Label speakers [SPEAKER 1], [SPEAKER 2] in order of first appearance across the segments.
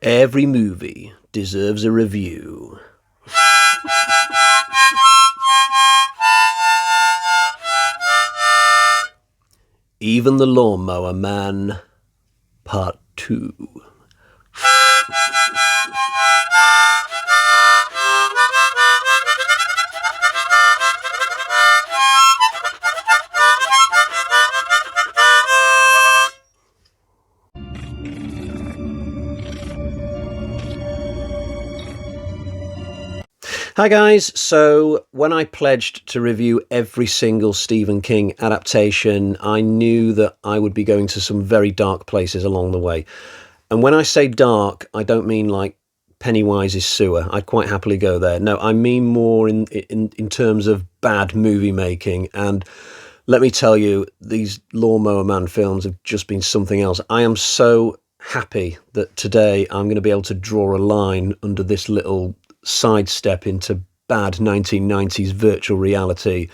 [SPEAKER 1] Every movie deserves a review. Even the Lawnmower Man, Part 2. Hi guys, so when I pledged to review every single Stephen King adaptation, I knew that I would be going to some very dark places along the way. And when I say dark, I don't mean like Pennywise's sewer. I'd quite happily go there. No, I mean more in terms of bad movie making. And let me tell you, these Lawnmower Man films have just been something else. I am so happy that today I'm going to be able to draw a line under this little sidestep into bad 1990s virtual reality.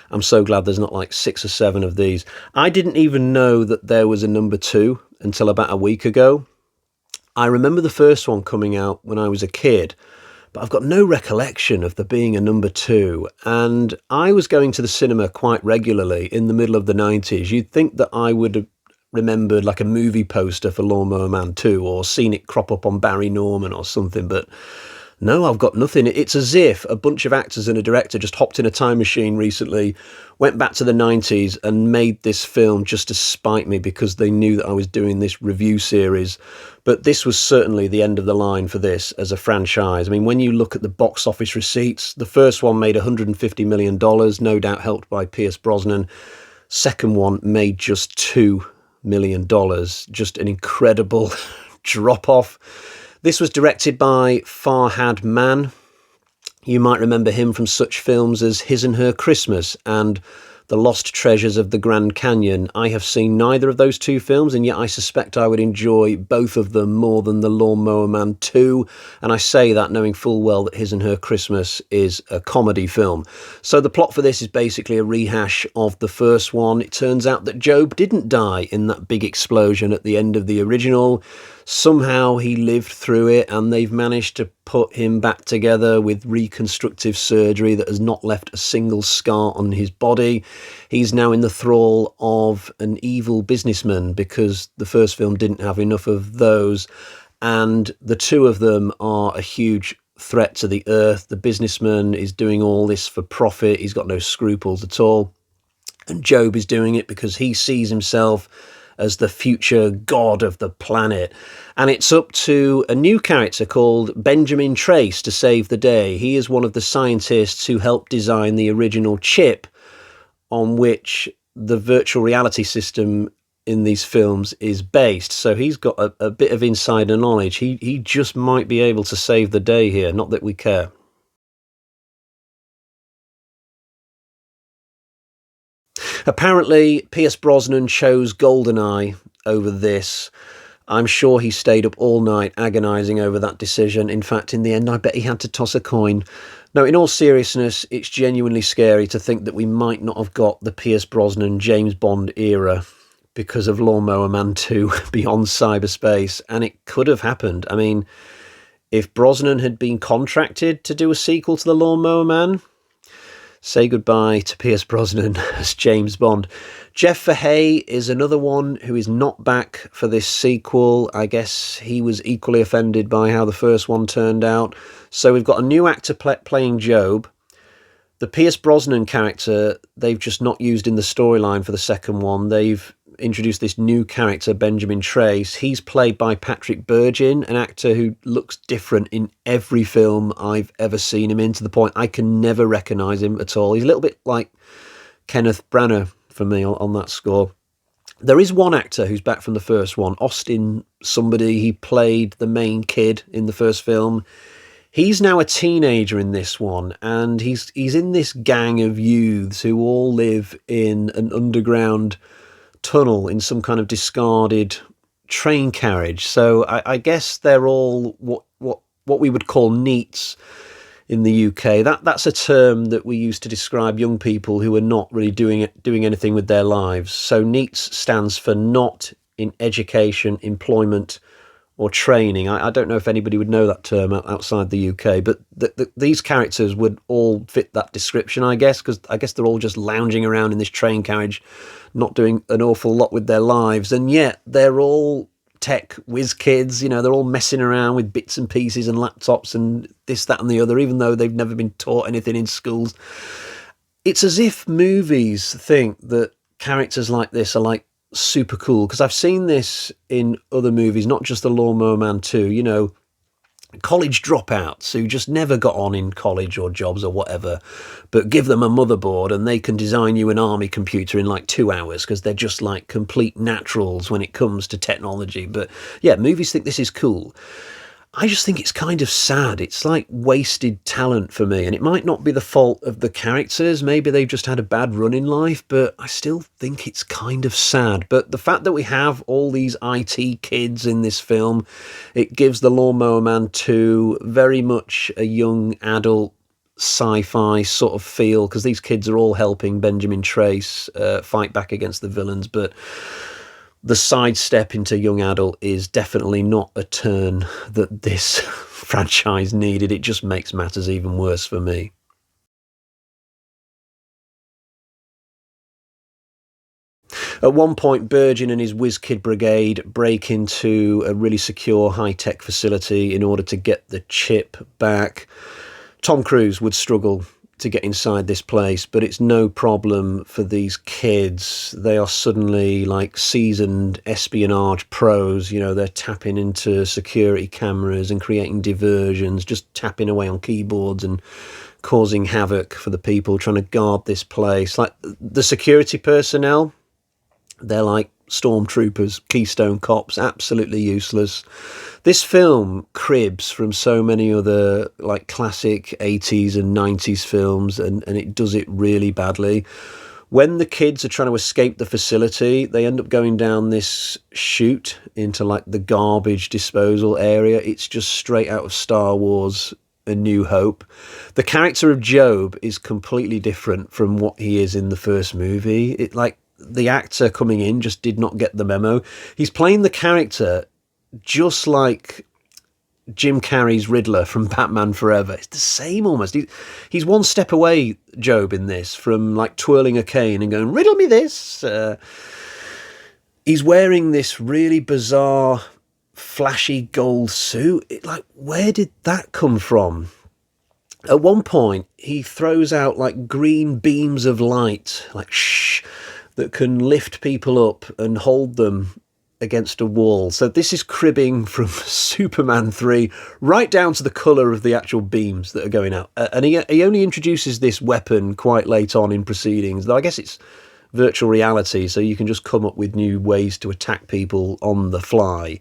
[SPEAKER 1] I'm so glad there's not like 6 or 7 of these. I didn't even know that there was a number 2 until about a week ago. I remember the first one coming out when I was a kid, but I've got no recollection of there being a number 2. And I was going to the cinema quite regularly in the middle of the 90s. You'd think that I would have remembered like a movie poster for Lawnmower Man 2 or seen it crop up on Barry Norman or something, but no, I've got nothing. It's as if a bunch of actors and a director just hopped in a time machine recently, went back to the 90s and made this film just to spite me because they knew that I was doing this review series. But this was certainly the end of the line for this as a franchise. I mean, when you look at the box office receipts, the first one made $150 million, no doubt helped by Pierce Brosnan. Second one made just $2 million. Just an incredible drop-off. This was directed by Farhad Mann. You might remember him from such films as His and Her Christmas and The Lost Treasures of the Grand Canyon. I have seen neither of those 2 films, and yet I suspect I would enjoy both of them more than The Lawnmower Man 2. And I say that knowing full well that His and Her Christmas is a comedy film. So the plot for this is basically a rehash of the first one. It turns out that Job didn't die in that big explosion at the end of the original. Somehow he lived through it, and they've managed to put him back together with reconstructive surgery that has not left a single scar on his body. He's now in the thrall of an evil businessman because the first film didn't have enough of those. And the 2 of them are a huge threat to the earth. The businessman is doing all this for profit. He's got no scruples at all. And Job is doing it because he sees himself as the future god of the planet. And it's up to a new character called Benjamin Trace to save the day. He is one of the scientists who helped design the original chip on which the virtual reality system in these films is based. So he's got a bit of insider knowledge. He just might be able to save the day here, not that we care. Apparently, Pierce Brosnan chose Goldeneye over this. I'm sure he stayed up all night agonising over that decision. In fact, in the end, I bet he had to toss a coin. No, in all seriousness, it's genuinely scary to think that we might not have got the Pierce Brosnan James Bond era because of Lawnmower Man 2 beyond cyberspace. And it could have happened. I mean, if Brosnan had been contracted to do a sequel to The Lawnmower Man, say goodbye to Pierce Brosnan as James Bond. Jeff Fahey is another one who is not back for this sequel. I guess he was equally offended by how the first one turned out. So we've got a new actor playing Job. The Pierce Brosnan character, they've just not used in the storyline for the second one. They've introduced this new character, Benjamin Trace. He's played by Patrick Bergin, an actor who looks different in every film I've ever seen him in, to the point I can never recognise him at all. He's a little bit like Kenneth Branagh for me on that score. There is one actor who's back from the first one, Austin somebody. He played the main kid in the first film. He's now a teenager in this one, and he's in this gang of youths who all live in an underground tunnel in some kind of discarded train carriage. So I guess they're all what we would call NEETs in the UK. That's a term that we use to describe young people who are not really doing anything with their lives. So NEETs stands for Not in Education, Employment or training. I don't know if anybody would know that term outside the UK, but these characters would all fit that description, I guess, because I guess they're all just lounging around in this train carriage, not doing an awful lot with their lives, and yet they're all tech whiz kids. You know, they're all messing around with bits and pieces and laptops and this, that, and the other, even though they've never been taught anything in schools. It's as if movies think that characters like this are like super cool, because I've seen this in other movies, not just the Lawnmower Man 2, you know, college dropouts who just never got on in college or jobs or whatever, but give them a motherboard and they can design you an army computer in like 2 hours because they're just like complete naturals when it comes to technology. But yeah, movies think this is cool. I just think it's kind of sad. It's like wasted talent for me. And it might not be the fault of the characters. Maybe they've just had a bad run in life, but I still think it's kind of sad. But the fact that we have all these IT kids in this film, it gives the Lawnmower Man 2 very much a young adult sci-fi sort of feel, because these kids are all helping Benjamin Trace fight back against the villains. But the sidestep into young adult is definitely not a turn that this franchise needed. It just makes matters even worse for me. At one point, Bergin and his WizKid brigade break into a really secure high-tech facility in order to get the chip back. Tom Cruise would struggle to get inside this place, but it's no problem for these kids. They are suddenly like seasoned espionage pros. You know, they're tapping into security cameras and creating diversions, just tapping away on keyboards and causing havoc for the people trying to guard this place. Like the security personnel, they're like stormtroopers, Keystone Cops, absolutely useless. This film cribs from so many other like classic 80s and 90s films, and it does it really badly. When the kids are trying to escape the facility, they end up going down this chute into like the garbage disposal area. It's just straight out of Star Wars A New Hope. The character of Job is completely different from what he is in the first movie. It like the actor coming in just did not get the memo. He's playing the character just like Jim Carrey's Riddler from Batman Forever. It's the same almost. He's one step away, Job, in this, from like twirling a cane and going, riddle me this. He's wearing this really bizarre, flashy gold suit. Where did that come from? At one point, he throws out like green beams of light, like shh, that can lift people up and hold them against a wall. So this is cribbing from Superman 3 right down to the colour of the actual beams that are going out. And he only introduces this weapon quite late on in proceedings, though I guess it's virtual reality, so you can just come up with new ways to attack people on the fly.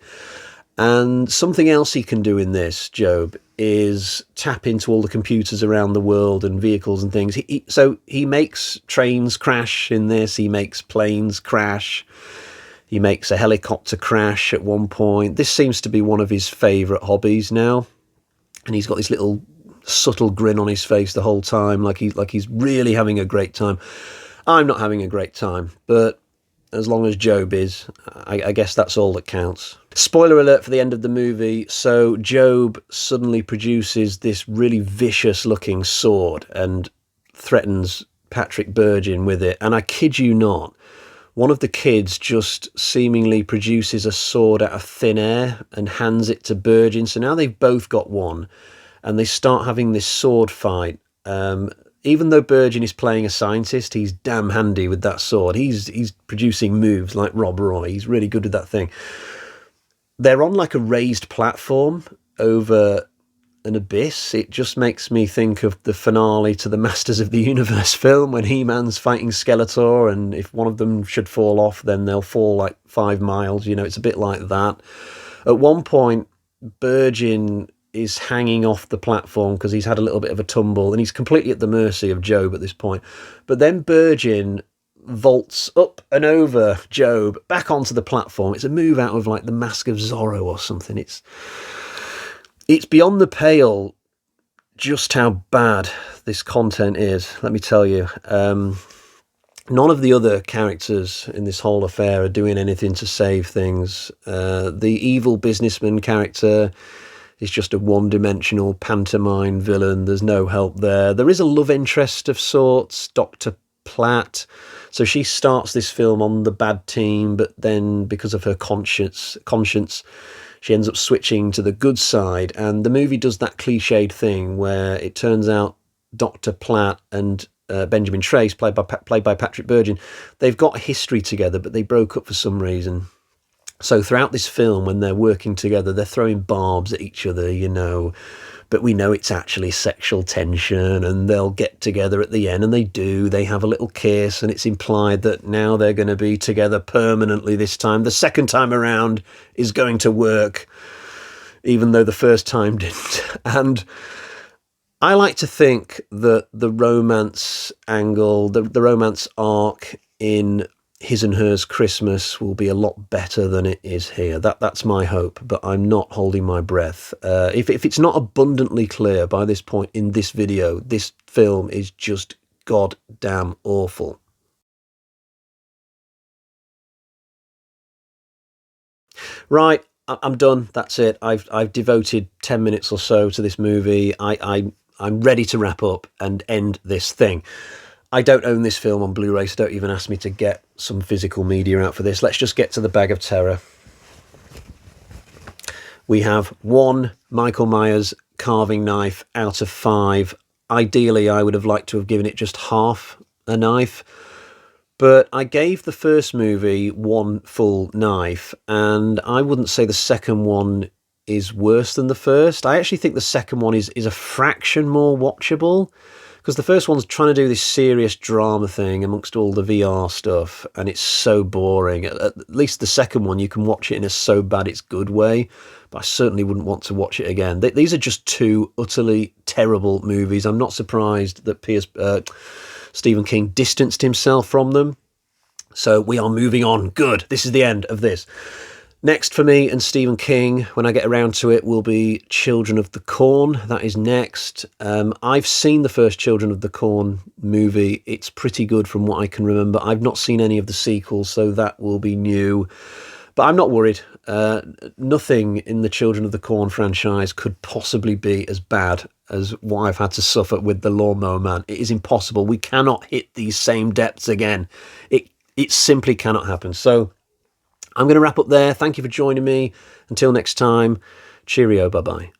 [SPEAKER 1] And something else he can do in this, Job, is tap into all the computers around the world and vehicles and things. So he makes trains crash in this, he makes planes crash, he makes a helicopter crash at one point. This seems to be one of his favourite hobbies now. And he's got this little subtle grin on his face the whole time, like he's really having a great time. I'm not having a great time, but as long as Job is, I guess that's all that counts. Spoiler alert for the end of the movie. So Job suddenly produces this really vicious looking sword and threatens Patrick Bergin with it. And I kid you not, one of the kids just seemingly produces a sword out of thin air and hands it to Bergin. So now they've both got one and they start having this sword fight. Even though Bergin is playing a scientist, he's damn handy with that sword. He's producing moves like Rob Roy. He's really good with that thing. They're on like a raised platform over an abyss. It just makes me think of the finale to the Masters of the Universe film when He-Man's fighting Skeletor, and if one of them should fall off, then they'll fall like 5 miles. You know, it's a bit like that. At one point, Bergin is hanging off the platform because he's had a little bit of a tumble and he's completely at the mercy of Job at this point. But then Bergin vaults up and over Job back onto the platform. It's a move out of like the Mask of Zorro or something. It's beyond the pale just how bad this content is, let me tell you. None of the other characters in this whole affair are doing anything to save things. The evil businessman character is just a one-dimensional pantomime villain. There's no help there. There is a love interest of sorts, Dr. Platt. So she starts this film on the bad team, but then because of her conscience, she ends up switching to the good side. And the movie does that cliched thing where it turns out Dr. Platt and Benjamin Trace, played by Patrick Bergin, they've got a history together, but they broke up for some reason. So throughout this film, when they're working together, they're throwing barbs at each other, you know, but we know it's actually sexual tension, and they'll get together at the end, and they do. They have a little kiss, and it's implied that now they're going to be together permanently this time. The second time around is going to work, even though the first time didn't. And I like to think that the romance angle, the romance arc in His and Hers Christmas will be a lot better than it is here. That's my hope, but I'm not holding my breath. If it's not abundantly clear by this point in this video, this film is just goddamn awful. Right, I'm done. That's it. I've devoted 10 minutes or so to this movie. I'm ready to wrap up and end this thing. I don't own this film on Blu-ray, so don't even ask me to get some physical media out for this. Let's just get to the bag of terror. We have 1 Michael Myers carving knife out of 5. Ideally, I would have liked to have given it just half a knife, but I gave the first movie 1 full knife, and I wouldn't say the second one is worse than the first. I actually think the second one is a fraction more watchable, because the first one's trying to do this serious drama thing amongst all the VR stuff, and it's so boring. At least the second one, you can watch it in a so bad it's good way, but I certainly wouldn't want to watch it again. These are just 2 utterly terrible movies. I'm not surprised that Stephen King distanced himself from them. So we are moving on. Good. This is the end of this. Next for me and Stephen King, when I get around to it, will be Children of the Corn. That is next. I've seen the first Children of the Corn movie. It's pretty good from what I can remember. I've not seen any of the sequels, so that will be new. But I'm not worried. Nothing in the Children of the Corn franchise could possibly be as bad as what I've had to suffer with the Lawnmower Man. It is impossible. We cannot hit these same depths again. It simply cannot happen. So I'm going to wrap up there. Thank you for joining me. Until next time, cheerio, bye-bye.